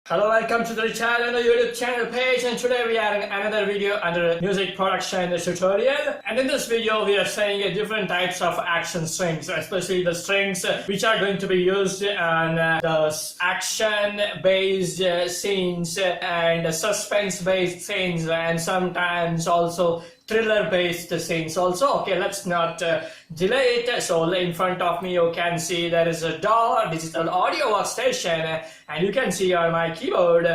Hello, welcome to the channel, the YouTube channel page, and today we are in another video under music production tutorial. And in this video we are saying different types of action strings, especially the strings which are going to be used on the action based scenes and suspense based scenes, and sometimes also thriller based scenes also. Okay, let's not delay it. So in front of me you can see there is a DAW, digital audio workstation, and you can see on my keyboard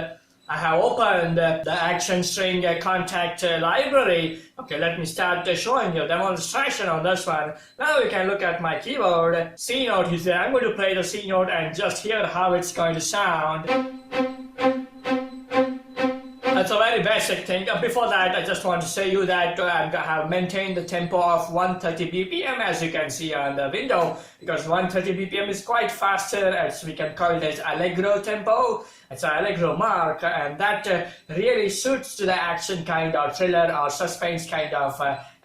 I have opened the action string contact library. Okay, let me start showing you demonstration on this one. Now you can look at my keyboard. C note is there. I'm going to play the C note and just hear how it's going to sound. That's a very basic thing. Before that, I just want to say you that I have maintained the tempo of 130 BPM, as you can see on the window, because 130 BPM is quite faster, as we can call it as Allegro tempo. It's an Allegro mark, and that really suits to the action kind of thriller or suspense kind of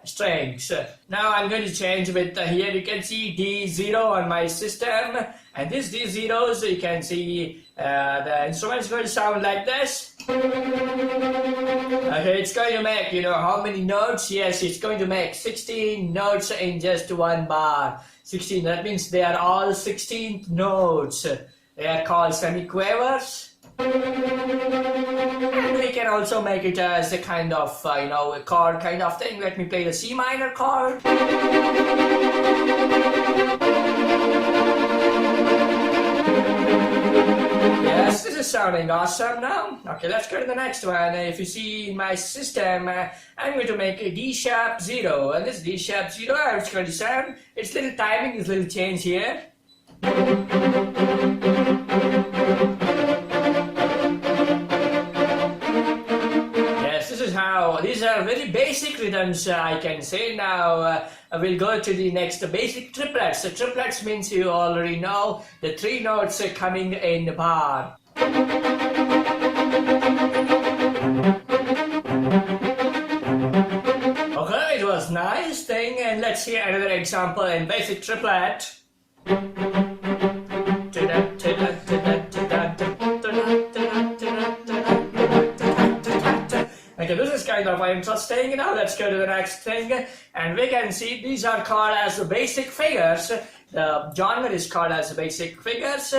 strings. Now I'm going to change with here you can see D0 on my system, and this D0s you can see the instrument's going to sound like this. Okay, it's going to make, how many notes? Yes, it's going to make 16 notes in just one bar. 16, that means they are all 16th notes. They are called semiquavers. And we can also make it as a kind of, a chord kind of thing. Let me play the C minor chord. Yes, this is sounding awesome now. Okay, let's go to the next one. If you see in my system, I'm going to make a D sharp 0. And this D sharp 0, how it's going to sound. Its little timing is a little change here. These are very basic rhythms, I can say. Now we'll go to the next basic triplets. So triplets means you already know the 3 notes coming in the bar. Okay, it was nice thing, and let's hear another example in basic triplet. Okay, this is kind of interesting. Now let's go to the next thing, and we can see these are called as the basic figures. The genre is called as basic figures.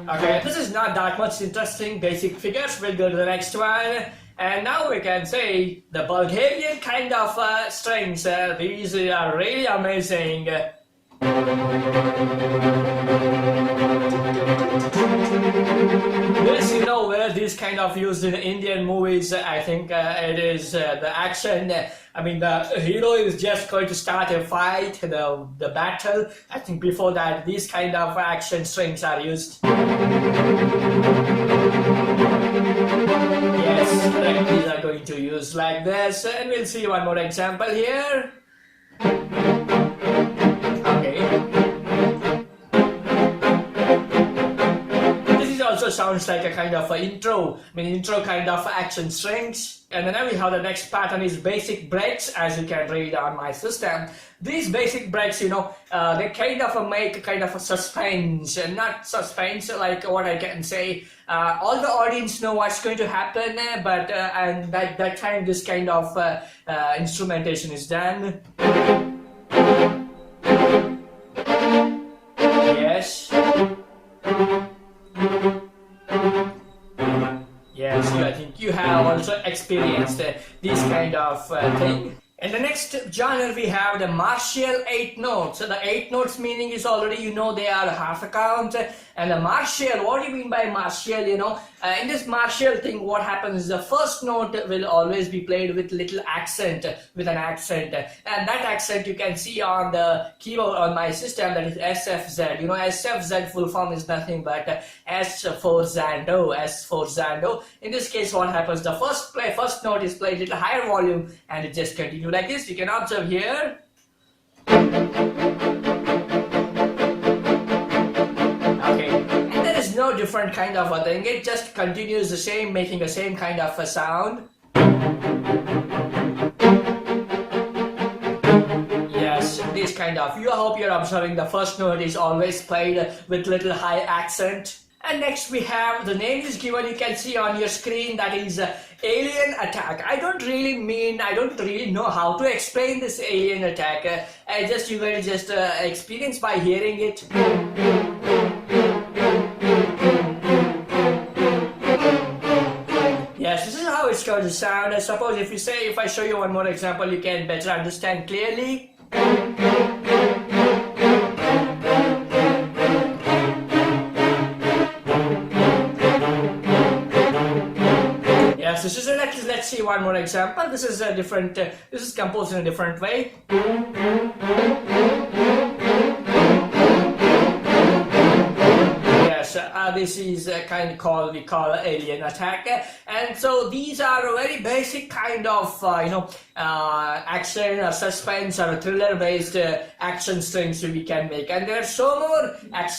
Okay, this is not that much interesting, basic figures. We'll go to the next one. And now we can say the Bulgarian kind of strings. These are really amazing. Yes, where these kind of used in Indian movies. I think it is the action. I mean, the hero is just going to start a fight, the battle. I think before that, these kind of action strings are used. Yes, these are going to use like this, and we'll see one more example here. Sounds like a kind of intro kind of action strings. And then we have the next pattern is basic breaks, as you can read on my system. These basic breaks, they kind of make a kind of a suspense, not suspense like what I can say. All the audience know what's going to happen, but and that time this kind of instrumentation is done. Yes. Yes, I think you have also experienced this kind of thing. In the next genre we have the martial 8 notes. So the 8 notes meaning is already they are half a count. And the martial, what do you mean by martial? In this martial thing, what happens is the first note will always be played with little accent, with an accent. And that accent you can see on the keyboard on my system, that is SFZ. SFZ full form is nothing but S for Zando, S for Zando. In this case, what happens, the first note is played a little higher volume, and it just continues like this. You can observe here. Okay, and there is no different kind of a thing. It just continues the same, making the same kind of a sound. Yes, this kind of. I hope you're observing the first note is always played with little high accent. And next we have, the name is given, you can see on your screen, that is Alien Attack. I don't really know how to explain this Alien Attack. You will just experience by hearing it. Yes, this is how it's going to sound. I suppose if I show you one more example, you can better understand clearly. Yes, let's see one more example. This is a different. This is composed in a different way. This is a kind we call Alien Attack, and so these are very basic kind of action or suspense or thriller based action strings we can make, and there are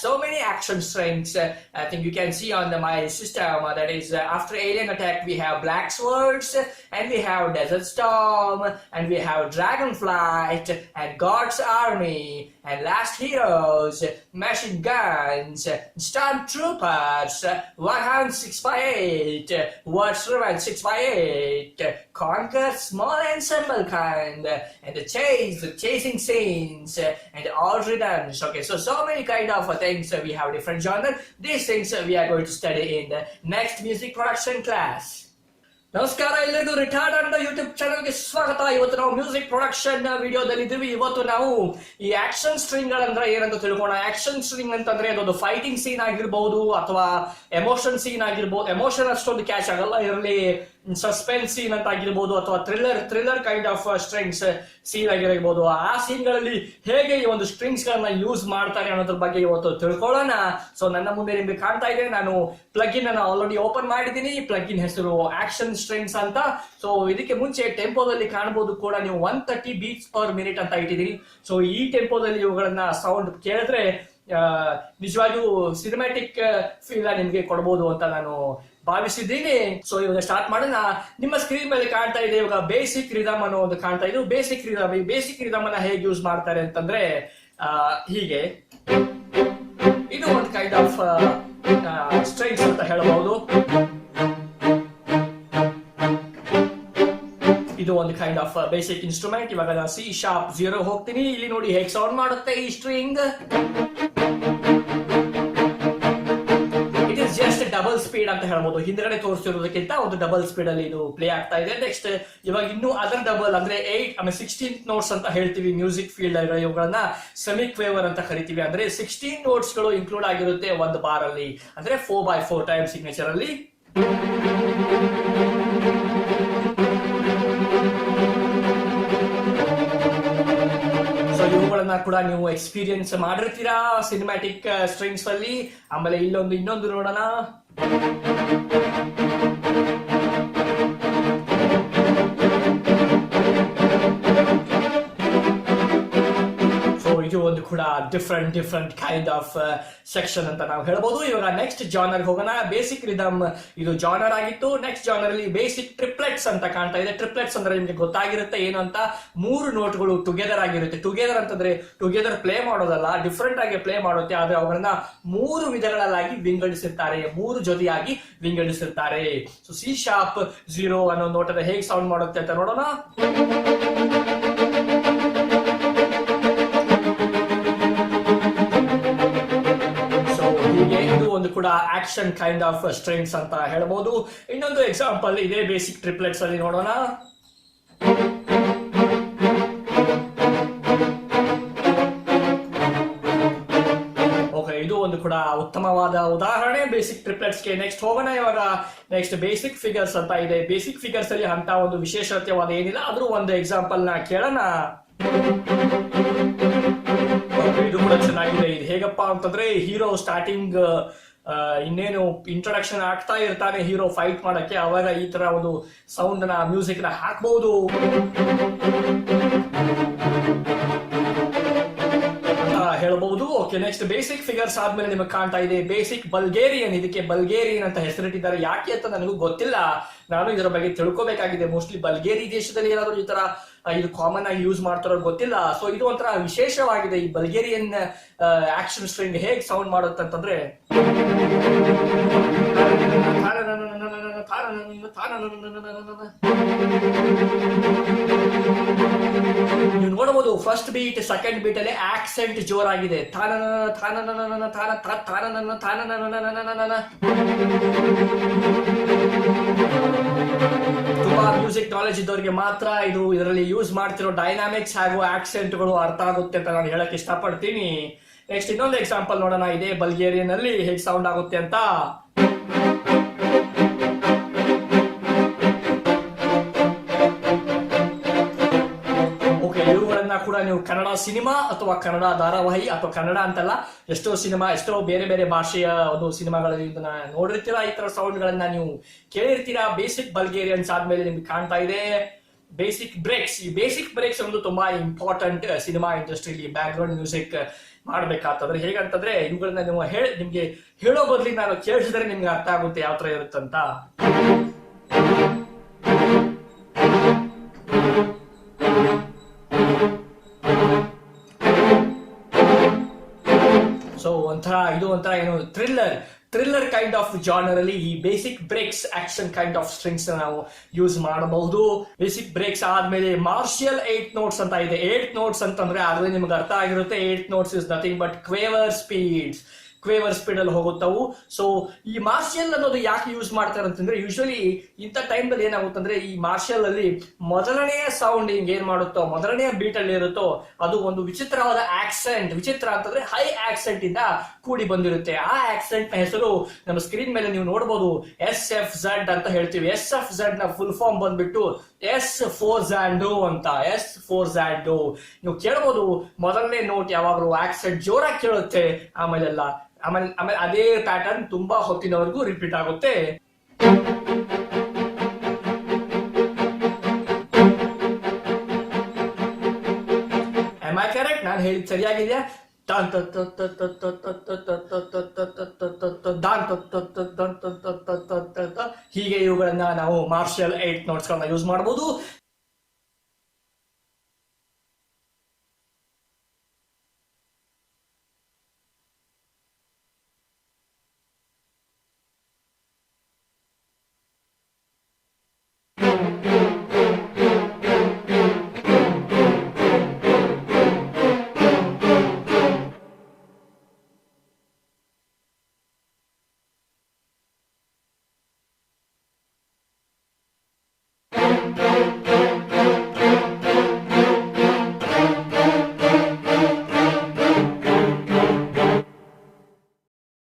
so many action strings. I think you can see on my system, that is after Alien Attack we have Black Swords, and we have Desert Storm, and we have Dragonflight, and God's Army, and Last Heroes, Machine Guns, Stormtroopers, Warhound 6x8, What's Revenge 6x8, Conquer Small Ensemble Kind, and the chasing scenes, and all rhythms. Okay, so many kind of things. We have different genre. These things we are going to study in the next music production class. ನಮಸ್ಕಾರ, ಎಲ್ಲರಿಗೂ retard ಅಂತ YouTube ಚಾನಲ್ಗೆ ಸ್ವಾಗತ. ಇವತ್ತು ನಾವು music production ವಿಡಿಯೋದಲ್ಲಿ ಇದ್ದೀವಿ. ಇವತ್ತು ನಾವು ಈ ಆಕ್ಷನ್ ಸ್ಟ್ರಿಂಗ್ ಗಳಂದ್ರೆ ಏನಂತ ತಿಳ್ಕೋಣ. ಆಕ್ಷನ್ ಸ್ಟ್ರಿಂಗ್ ಅಂತಂದ್ರೆ ಅದೊಂದು ಫೈಟಿಂಗ್ ಸೀನ್ ಆಗಿರ್ಬಹುದು, ಅಥವಾ ಎಮೋಷನ್ ಸೀನ್ ಆಗಿರ್ಬಹುದು. ಎಮೋಷನ್ ಅಷ್ಟೊಂದು ಕ್ಯಾಚ್ ಆಗಲ್ಲ, ಇದರಲ್ಲಿ ಸಸ್ಪೆನ್ಸ್ ಸೀನ್ ಅಂತ ಆಗಿರ್ಬೋದು, ಅಥವಾ thriller kind of strings scene ಆಗಿರಬಹುದು. ಆ ಸೀನ್ ಗಳಲ್ಲಿ ಹೇಗೆ ಈ ಒಂದು ಸ್ಟ್ರಿಂಗ್ಸ್ ಗಳನ್ನ ಯೂಸ್ ಮಾಡ್ತಾರೆ ಅನ್ನೋದ್ರ ಬಗ್ಗೆ ಇವತ್ತು ತಿಳ್ಕೊಳ್ಳೋಣ. ಸೊ ನನ್ನ ಮುಂದೆ ನಿಮ್ಗೆ ಕಾಣ್ತಾ ಇದೆ, ನಾನು ಪ್ಲಗಿನ್ ಅನ್ನ ಆಲ್ರೆಡಿ ಓಪನ್ ಮಾಡಿದ್ದೀನಿ. ಪ್ಲಗಿನ್ ಹೆಸರು ಆಕ್ಷನ್ ಸ್ಟ್ರಿಂಗ್ಸ್ ಅಂತ. ಸೊ ಇದಕ್ಕೆ ಮುಂಚೆ ಟೆಂಪೋದಲ್ಲಿ ಕಾಣಬಹುದು ಕೂಡ, ನೀವು 130 beats per minute ಅಂತ ಇಟ್ಟಿದ್ದೀನಿ. ಸೊ ಈ ಟೆಂಪೋದಲ್ಲಿ ಇವುಗಳನ್ನ ಸೌಂಡ್ ಕೇಳಿದ್ರೆ ನಿಜವಾಗಿಯೂ ಸಿನಿಮ್ಯಾಟಿಕ್ ಫೀಲ್ ನಿಮ್ಗೆ ಕೊಡಬಹುದು ಅಂತ ನಾನು ಭಾವಿಸಿದ್ದೀನಿ. ಸೊ ಇವಾಗ ಸ್ಟಾರ್ಟ್ ಮಾಡೋಣ. ನಿಮ್ಮ ಸ್ಕ್ರೀನ್ ಮೇಲೆ ಕಾಣ್ತಾ ಇದೆ ಇವಾಗ ಬೇಸಿಕ್ ರಿದಮ್ ಅನ್ನೋ ಒಂದು ಕಾಣ್ತಾ ಇದೆ. ಬೇಸಿಕ್ ರಿದಮ್ ಅನ್ನ ಹೇಗೆ ಯೂಸ್ ಮಾಡ್ತಾರೆ ಅಂತಂದ್ರೆ ಹೀಗೆ, ಇದು ಒಂದು ಕೈಂಡ್ ಆಫ್ ಸ್ಟ್ರಿಂಗ್ಸ್ ಅಂತ ಹೇಳಬಹುದು. ಇದು ಒಂದು ಕೈಂಡ್ ಆಫ್ ಬೇಸಿಕ್ ಇನ್ಸ್ಟ್ರೂಮೆಂಟ್. ಇವಾಗ ನಾನು C#0 ಹೋಗ್ತೀನಿ. ಇಲ್ಲಿ ನೋಡಿ ಹೇಗೆ ಸೌಂಡ್ ಮಾಡುತ್ತೆ ಈ ಸ್ಟ್ರಿಂಗ್. ಜಸ್ಟ್ ಡಬಲ್ ಸ್ಪೀಡ್ ಅಂತ ಹೇಳ್ಬೋದು. ಹಿಂದ್ಗಡೆ ತೋರಿಸಿರೋದಕ್ಕಿಂತ ಒಂದು ಡಬಲ್ ಸ್ಪೀಡ್ ಅಲ್ಲಿ ಇದು ಪ್ಲೇ ಆಗ್ತಾ ಇದೆ. ನೆಕ್ಸ್ಟ್ ಇವಾಗ ಇನ್ನೂ ಅದರ್ ಡಬಲ್ ಅಂದ್ರೆ 16 ನೋಟ್ಸ್ ಅಂತ ಹೇಳ್ತೀವಿ ಮ್ಯೂಸಿಕ್ ಫೀಲ್ಡ್ ಅಲ್ಲಿ. ಇವುಗಳನ್ನ ಸೆಮಿಕ್ವೇವರ್ ಅಂತ ಕರಿತೀವಿ. ಅಂದ್ರೆ 16 ನೋಟ್ಸ್ ಗಳು ಇನ್ಕ್ಲೂಡ್ ಆಗಿರುತ್ತೆ ಒಂದು ಬಾರ್ ಅಲ್ಲಿ, ಅಂದ್ರೆ 4x4 ಟೈಮ್ ಸಿಗ್ನೇಚರ್ ಅಲ್ಲಿ. ಇವುಗಳನ್ನ ಕೂಡ ನೀವು ಎಕ್ಸ್ಪೀರಿಯನ್ಸ್ ಮಾಡಿರ್ತೀರಾ ಸಿನಿಮ್ಯಾಟಿಕ್ ಸ್ಟ್ರಿಂಗ್ಸ್ ಅಲ್ಲಿ. ಆಮೇಲೆ ಇನ್ನೊಂದು ನೋಡೋಣ. ಇದು ಒಂದು ಕೂಡ ಡಿಫ್ರೆಂಟ್ ಕೈಂಡ್ ಆಫ್ ಸೆಕ್ಷನ್ ಅಂತ ನಾವು ಹೇಳ್ಬೋದು. ಇವಾಗ ನೆಕ್ಸ್ಟ್ ಜಾನರ್ ಹೋಗೋಣ. ಬೇಸಿಕ್ ರಿದಮ್ ಇದು ಜಾನರ್ ಆಗಿತ್ತು. ನೆಕ್ಸ್ಟ್ ಜಾನರ್ ಅಲ್ಲಿ ಬೇಸಿಕ್ ಟ್ರಿಪ್ಲೆಟ್ಸ್ ಅಂತ ಕಾಣ್ತಾ ಇದೆ. ಟ್ರಿಪ್ಲೆಟ್ಸ್ ಅಂದ್ರೆ ನಿಮ್ಗೆ ಗೊತ್ತಾಗಿರುತ್ತೆ ಏನು ಅಂತ. 3 ನೋಟ್ಗಳು ಟುಗೆದರ್ ಆಗಿರುತ್ತೆ. ಟುಗೆದರ್ ಅಂತಂದ್ರೆ ಟುಗೆದರ್ ಪ್ಲೇ ಮಾಡೋದಲ್ಲ, ಡಿಫ್ರೆಂಟ್ ಆಗಿ ಪ್ಲೇ ಮಾಡುತ್ತೆ. ಆದ್ರೆ ಅವುಗಳನ್ನ 3 ವಿಧಗಳಾಗಿ ವಿಂಗಡಿಸಿರ್ತಾರೆ, 3 ಜೊತೆಯಾಗಿ ವಿಂಗಡಿಸಿರ್ತಾರೆ. ಸೊ C#0 ಅನ್ನೋ ನೋಟದ ಹೇಗೆ ಸೌಂಡ್ ಮಾಡುತ್ತೆ ಅಂತ ನೋಡೋಣ. ಇದು ಒಂದು ಕೂಡ ಆಕ್ಷನ್ ಕೈಂಡ್ ಆಫ್ ಸ್ಟ್ರಿಂಗ್ಸ್ ಅಂತ ಹೇಳ್ಬೋದು. ಇನ್ನೊಂದು ಎಕ್ಸಾಂಪಲ್ ಇದೇ ಬೇಸಿಕ್ ಟ್ರಿಪ್ಲೆಟ್ಸ್ ಅಲ್ಲಿ ನೋಡೋಣ. ಓಕೆ, ಇದು ಒಂದು ಕೂಡ ಉತ್ತಮವಾದ ಉದಾಹರಣೆ ಬೇಸಿಕ್ ಟ್ರಿಪ್ಲೆಟ್ಸ್ಗೆ. ನೆಕ್ಸ್ಟ್ ಹೋಗೋಣ. ಇವಾಗ ನೆಕ್ಸ್ಟ್ ಬೇಸಿಕ್ ಫಿಗರ್ಸ್ ಅಂತ ಇದೆ. ಬೇಸಿಕ್ ಫಿಗರ್ಸ್ ಅಲ್ಲಿ ಅಂತ ಒಂದು ವಿಶೇಷತೆವಾದ ಏನಿಲ್ಲ, ಆದ್ರೂ ಒಂದು ಎಕ್ಸಾಂಪಲ್ ನ ಕೇಳೋಣ. ಇದು ಕೂಡ ಚೆನ್ನಾಗಿದೆ. ಇದು ಹೇಗಪ್ಪ ಅಂತಂದ್ರೆ, ಹೀರೋ ಸ್ಟಾರ್ಟಿಂಗ್ ಇನ್ನೇನು ಇಂಟ್ರೊಡಕ್ಷನ್ ಆಗ್ತಾ ಇರ್ತಾನೆ ಹೀರೋ ಫೈಟ್ ಮಾಡಕ್ಕೆ, ಅವಾಗ ಈ ತರ ಒಂದು ಸೌಂಡ್ ನ ಮ್ಯೂಸಿಕ್ ನ ಹಾಕ್ಬಹುದು ಹೇಳಬಹುದು. ಓಕೆ, ನೆಕ್ಸ್ಟ್ ಬೇಸಿಕ್ ಫಿಗರ್ಸ್ ಆದ್ಮೇಲೆ ನಿಮಗೆ ಕಾಣ್ತಾ ಇದೆ ಬೇಸಿಕ್ ಬಲ್ಗೇರಿಯನ್. ಇದಕ್ಕೆ ಬಲ್ಗೇರಿಯನ್ ಅಂತ ಹೆಸರಿಟ್ಟಿದ್ದಾರೆ. ಯಾಕೆ ಅಂತ ನನಗೂ ಗೊತ್ತಿಲ್ಲ, ನಾನು ಇದರ ಬಗ್ಗೆ ತಿಳ್ಕೋಬೇಕಾಗಿದೆ. ಮೋಸ್ಟ್ಲಿ ಬಲ್ಗೇರಿ ದೇಶದಲ್ಲಿ ಏನಾದ್ರು ಈ ತರ ಇದು ಕಾಮನ್ ಆಗಿ ಯೂಸ್ ಮಾಡ್ತಾರೋ ಗೊತ್ತಿಲ್ಲ. ಸೊ ಇದು ಒಂಥರ ವಿಶೇಷವಾಗಿದೆ. ಈ ಬಲ್ಗೇರಿಯನ್ ಆಕ್ಷನ್ ಸ್ಟ್ರಿಂಗ್ ಹೇಗೆ ಸೌಂಡ್ ಮಾಡುತ್ತೆ ಅಂತಂದ್ರೆ ನೀವು ನೋಡಬಹುದು ಫಸ್ಟ್ ಬೀಟ್ ಸೆಕೆಂಡ್ ಬೀಟ್ ಅಲ್ಲಿ ಆಕ್ಸೆಂಟ್ ಜೋರಾಗಿದೆ. ತುಂಬಾ ಮ್ಯೂಸಿಕ್ ನಾಲೆಜ್ ಇದ್ದವರಿಗೆ ಮಾತ್ರ ಇದರಲ್ಲಿ ಯೂಸ್ ಮಾಡ್ತಿರೋ ಡೈನಾಮಿಕ್ಸ್ ಹಾಗೂ ಆಕ್ಸೆಂಟ್ಗಳು ಅರ್ಥ ಆಗುತ್ತೆ ಅಂತ ನಾನು ಹೇಳಕ್ ಇಷ್ಟಪಡ್ತೀನಿ. ನೆಕ್ಸ್ಟ್ ಇನ್ನೊಂದು ಎಕ್ಸಾಂಪಲ್ ನೋಡೋಣ, ಇದೇ ಬಲ್ಗೇರಿಯನ್ ಅಲ್ಲಿ ಹೇಗೆ ಸೌಂಡ್ ಆಗುತ್ತೆ ಅಂತ. ಕೂಡ ನೀವು ಕನ್ನಡ ಸಿನಿಮಾ ಅಥವಾ ಕನ್ನಡ ಧಾರಾವಾಹಿ ಅಥವಾ ಕನ್ನಡ ಅಂತಲ್ಲ, ಎಷ್ಟೋ ಸಿನಿಮಾ, ಎಷ್ಟೋ ಬೇರೆ ಬೇರೆ ಭಾಷೆಯ ಒಂದು ಸಿನಿಮಾಗಳಲ್ಲಿ ಇದನ್ನ ನೋಡಿರ್ತೀರಾ. ಈ ತರ ಸೌಂಡ್ ಗಳನ್ನ ನೀವು ಕೇಳಿರ್ತೀರಾ. ಬೇಸಿಕ್ ಬಲ್ಗೇರಿಯನ್ಸ್ ಆದ್ಮೇಲೆ ನಿಮ್ಗೆ ಕಾಣ್ತಾ ಇದೆ ಬೇಸಿಕ್ ಬ್ರೇಕ್ಸ್. ಈ ಬೇಸಿಕ್ ಬ್ರೇಕ್ಸ್ ಒಂದು ತುಂಬಾ ಇಂಪಾರ್ಟೆಂಟ್ ಸಿನಿಮಾ ಇಂಡಸ್ಟ್ರಿಲಿ ಬ್ಯಾಕ್ ಗ್ರೌಂಡ್ ಮ್ಯೂಸಿಕ್ ಮಾಡ್ಬೇಕಾಗ್ತದ್ರೆ. ಹೇಗಂತಂದ್ರೆ ಇವುಗಳನ್ನ ನೀವು ನಿಮ್ಗೆ ಹೇಳೋ ಬದ್ಲಿ ನಾನು ಕೇಳಿಸಿದ್ರೆ ನಿಮ್ಗೆ ಅರ್ಥ ಆಗುತ್ತೆ ಯಾವ ತರ ಇರುತ್ತಂತ. ಸೊ ಇದು ಒಂಥರ ಏನು ಥ್ರಿಲ್ಲರ್ ಕೈಂಡ್ ಆಫ್ ಜಾನರ್ ಅಲ್ಲಿ ಈ basic breaks action kind of strings ನಾವು ಯೂಸ್ ಮಾಡಬಹುದು. ಬೇಸಿಕ್ ಬ್ರೇಕ್ಸ್ ಆದ್ಮೇಲೆ ಮಾರ್ಷಿಯಲ್ 8 ನೋಟ್ಸ್ ಅಂತ ಇದೆ. 8 ನೋಟ್ಸ್ ಅಂತಂದ್ರೆ ಆಗಲೇ ನಿಮ್ಗೆ ಅರ್ಥ ಆಗಿರುತ್ತೆ. 8 notes is nothing but quaver speed ಅಲ್ಲಿ ಹೋಗುತ್ತವು. ಸೊ ಈ ಮಾರ್ಷಿಯಲ್ ಅನ್ನೋದು ಯಾಕೆ ಯೂಸ್ ಮಾಡ್ತಾರೆ ಅಂತಂದ್ರೆ, ಯೂಶಲಿ ಇಂಥ ಟೈಮ್ ಅಲ್ಲಿ ಏನಾಗುತ್ತಂದ್ರೆ ಈ ಮಾರ್ಷಿಯಲ್ ಅಲ್ಲಿ ಮೊದಲನೆಯ ಸೌಂಡ್ ಏನ್ ಮಾಡುತ್ತೋ, ಮೊದಲನೆಯ ಬೀಟ್ ಅಲ್ಲಿ ಇರುತ್ತೋ ಅದು ಒಂದು ವಿಚಿತ್ರವಾದ ಆಕ್ಸೆಂಟ್. ವಿಚಿತ್ರ ಅಂತಂದ್ರೆ ಹೈ ಆಕ್ಸೆಂಟ್ ಇಂದ ಕೂಡಿ ಬಂದಿರುತ್ತೆ. ಆ ಆಕ್ಸೆಂಟ್ ನ ಹೆಸರು ನಮ್ಮ ಸ್ಕ್ರೀನ್ ಮೇಲೆ ನೀವು ನೋಡಬಹುದು, SFZ ಅಂತ ಹೇಳ್ತೀವಿ. SFZ ನ ಫುಲ್ ಫಾರ್ಮ್ ಬಂದ್ಬಿಟ್ಟು S4 ಅಂತ. S4 ನೀವು ಕೇಳಬಹುದು. ಮೊದಲನೇ ನೋಟ್ ಯಾವಾಗಲೂ ಆಕ್ಸೆಂಟ್ ಜೋರಾಗಿ ಕೇಳುತ್ತೆ, ಆಮೇಲೆ ಅದೇ ಪ್ಯಾಟರ್ನ್ ತುಂಬಾ ಹೊತ್ತಿನವರೆಗೂ ರಿಪೀಟ್ ಆಗುತ್ತೆ. Am I correct? ನಾನು ಹೇಳಿದ್ ಸರಿಯಾಗಿದೆಯಾ? ಹೀಗೆ ಇವುಗಳನ್ನ ನಾವು ಮಾರ್ಷಿಯಲ್ 8 ನೋಟ್ಸ್ ಗಳನ್ನ ಯೂಸ್ ಮಾಡಬಹುದು.